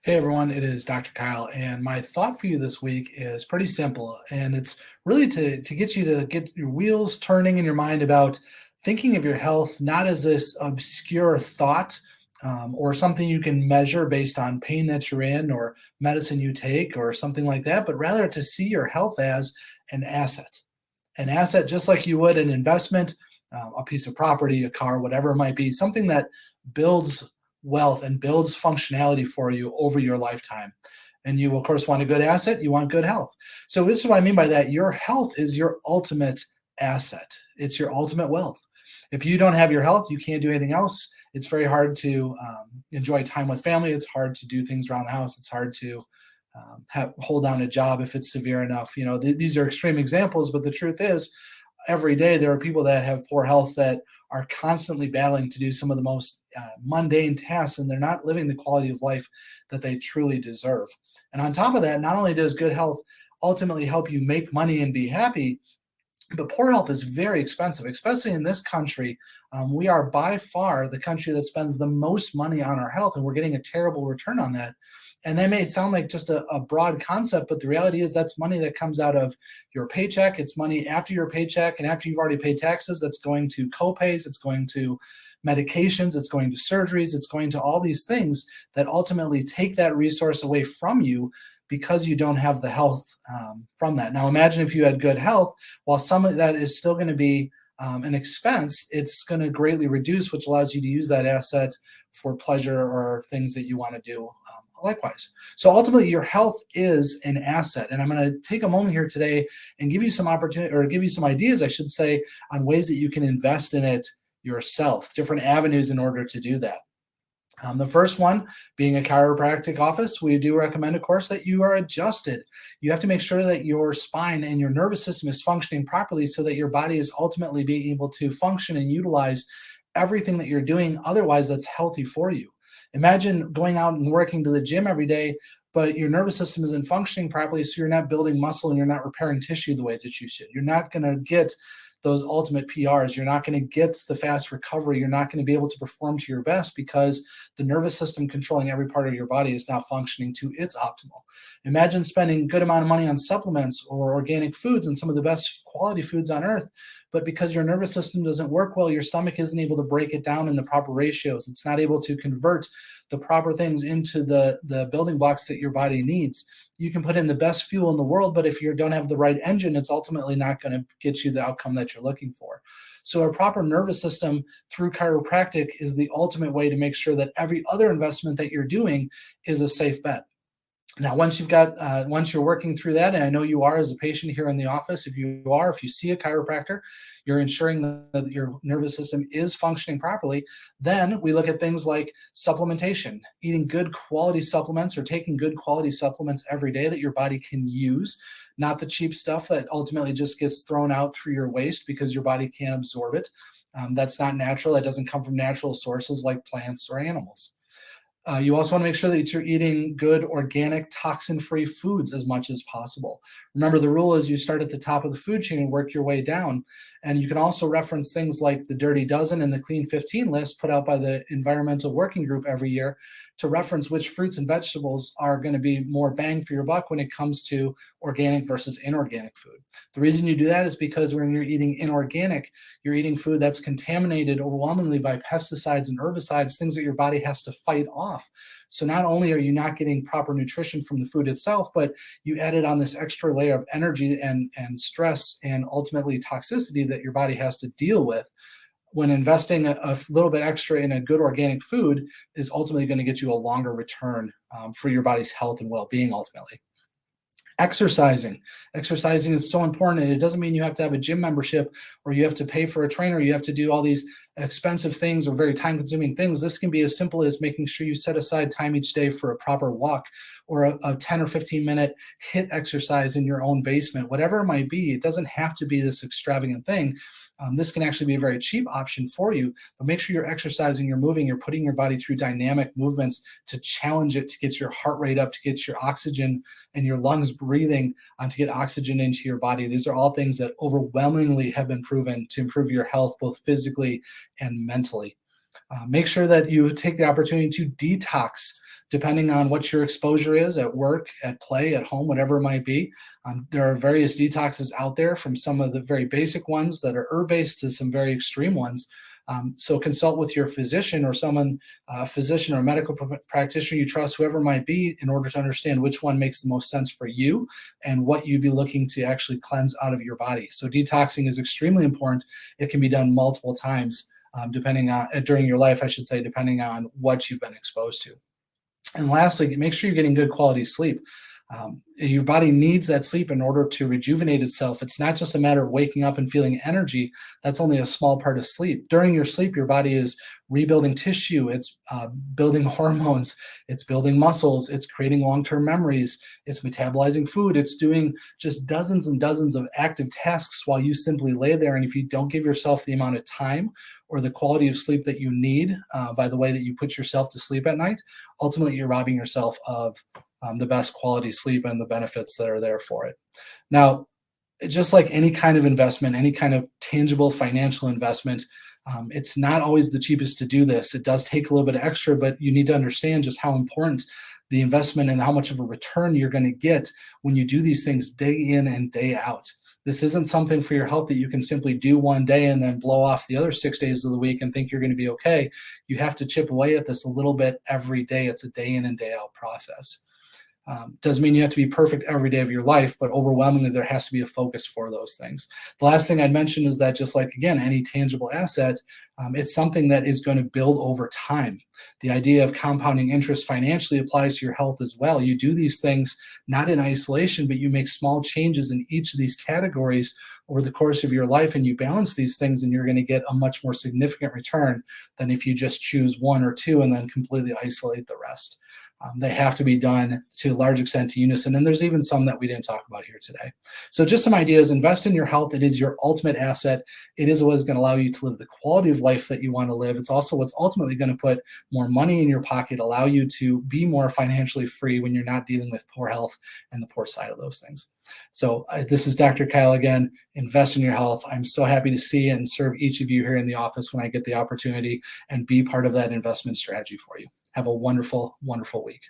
Hey everyone, it is Dr. Kyle, and my thought for you this week is pretty simple, and it's really to get you to get your wheels turning in your mind about thinking of your health not as this obscure thought or something you can measure based on pain that you're in or medicine you take or something like that, but rather to see your health as an asset just like you would an investment, a piece of property, a car, whatever it might be, something that builds wealth and builds functionality for you over your lifetime. And you, of course, want a good asset, you want good health. So, this is what I mean by that. Your health is your ultimate asset, it's your ultimate wealth. If you don't have your health, you can't do anything else. It's very hard to enjoy time with family. It's hard to do things around the house. It's hard to hold down a job if it's severe enough. These are extreme examples, but the truth is, every day there are people that have poor health that are constantly battling to do some of the most mundane tasks, and they're not living the quality of life that they truly deserve. And on top of that, not only does good health ultimately help you make money and be happy, but poor health is very expensive, especially in this country. We are by far the country that spends the most money on our health, and we're getting a terrible return on that. And that may sound like just a broad concept, but the reality is that's money that comes out of your paycheck. It's money after your paycheck and after you've already paid taxes. That's going to copays. It's going to medications. It's going to surgeries. It's going to all these things that ultimately take that resource away from you because you don't have the health from that. Now, imagine if you had good health, while some of that is still going to be an expense, it's going to greatly reduce, which allows you to use that asset for pleasure or things that you want to do likewise. So ultimately, your health is an asset. And I'm going to take a moment here today and give you some opportunity, or give you some ideas, I should say, on ways that you can invest in it yourself, different avenues in order to do that. The first one, being a chiropractic office, we do recommend, of course, that you are adjusted. You have to make sure that your spine and your nervous system is functioning properly so that your body is ultimately being able to function and utilize everything that you're doing. Otherwise, that's healthy for you. Imagine going out and working to the gym every day, but your nervous system isn't functioning properly, so you're not building muscle and you're not repairing tissue the way that you should. You're not going to get those ultimate PRs. You're not going to get the fast recovery. You're not going to be able to perform to your best because the nervous system controlling every part of your body is not functioning to its optimal. Imagine spending a good amount of money on supplements or organic foods and some of the best quality foods on earth, but because your nervous system doesn't work well, your stomach isn't able to break it down in the proper ratios. It's not able to convert the proper things into the building blocks that your body needs. You can put in the best fuel in the world, but if you don't have the right engine, it's ultimately not going to get you the outcome that you're looking for. So a proper nervous system through chiropractic is the ultimate way to make sure that every other investment that you're doing is a safe bet. Now, once you're working through that, and I know you are as a patient here in the office, if you see a chiropractor, you're ensuring that your nervous system is functioning properly, then we look at things like supplementation, eating good quality supplements or taking good quality supplements every day that your body can use, not the cheap stuff that ultimately just gets thrown out through your waste because your body can't absorb it. That's not natural. That doesn't come from natural sources like plants or animals. You also want to make sure that you're eating good, organic, toxin-free foods as much as possible. Remember, the rule is you start at the top of the food chain and work your way down. And you can also reference things like the Dirty Dozen and the Clean 15 list put out by the Environmental Working Group every year to reference which fruits and vegetables are going to be more bang for your buck when it comes to organic versus inorganic food. The reason you do that is because when you're eating inorganic, you're eating food that's contaminated overwhelmingly by pesticides and herbicides, things that your body has to fight off. So not only are you not getting proper nutrition from the food itself, but you added on this extra layer of energy and stress and ultimately toxicity that your body has to deal with. When investing a little bit extra in a good organic food is ultimately going to get you a longer return for your body's health and well-being ultimately. Exercising is so important, and it doesn't mean you have to have a gym membership or you have to pay for a trainer. You have to do all these expensive things or very time-consuming things. This can be as simple as making sure you set aside time each day for a proper walk or a 10 or 15-minute HIIT exercise in your own basement. Whatever it might be, it doesn't have to be this extravagant thing. This can actually be a very cheap option for you, but make sure you're exercising, you're moving, you're putting your body through dynamic movements to challenge it, to get your heart rate up, to get your oxygen and your lungs breathing, to get oxygen into your body. These are all things that overwhelmingly have been proven to improve your health, both physically and mentally. Make sure that you take the opportunity to detox depending on what your exposure is at work, at play, at home, whatever it might be. There are various detoxes out there, from some of the very basic ones that are herb-based to some very extreme ones. So consult with your physician, or someone, a physician or medical practitioner you trust, whoever it might be, in order to understand which one makes the most sense for you and what you'd be looking to actually cleanse out of your body. So detoxing is extremely important. It can be done multiple times, depending on during your life, I should say, depending on what you've been exposed to. And lastly, make sure you're getting good quality sleep. Your body needs that sleep in order to rejuvenate itself. It's not just a matter of waking up and feeling energy. That's only a small part of sleep. During your sleep, your body is rebuilding tissue. It's building hormones. It's building muscles. It's creating long-term memories. It's metabolizing food. It's doing just dozens and dozens of active tasks while you simply lay there. And if you don't give yourself the amount of time or the quality of sleep that you need, by the way that you put yourself to sleep at night, ultimately you're robbing yourself of the best quality sleep and the benefits that are there for it. Now, just like any kind of investment, any kind of tangible financial investment, it's not always the cheapest to do this. It does take a little bit extra, but you need to understand just how important the investment and how much of a return you're going to get when you do these things day in and day out. This isn't something for your health that you can simply do one day and then blow off the other 6 days of the week and think you're going to be okay. You have to chip away at this a little bit every day. It's a day in and day out process. Doesn't mean you have to be perfect every day of your life, but overwhelmingly there has to be a focus for those things. The last thing I'd mention is that, just like, again, any tangible asset, it's something that is going to build over time. The idea of compounding interest financially applies to your health as well. You do these things not in isolation, but you make small changes in each of these categories over the course of your life, and you balance these things, and you're going to get a much more significant return than if you just choose one or two and then completely isolate the rest. They have to be done to a large extent to unison. And there's even some that we didn't talk about here today. So just some ideas: invest in your health. It is your ultimate asset. It is what is going to allow you to live the quality of life that you want to live. It's also what's ultimately going to put more money in your pocket, allow you to be more financially free when you're not dealing with poor health and the poor side of those things. So this is Dr. Kyle again. Invest in your health. I'm so happy to see and serve each of you here in the office when I get the opportunity and be part of that investment strategy for you. Have a wonderful, wonderful week.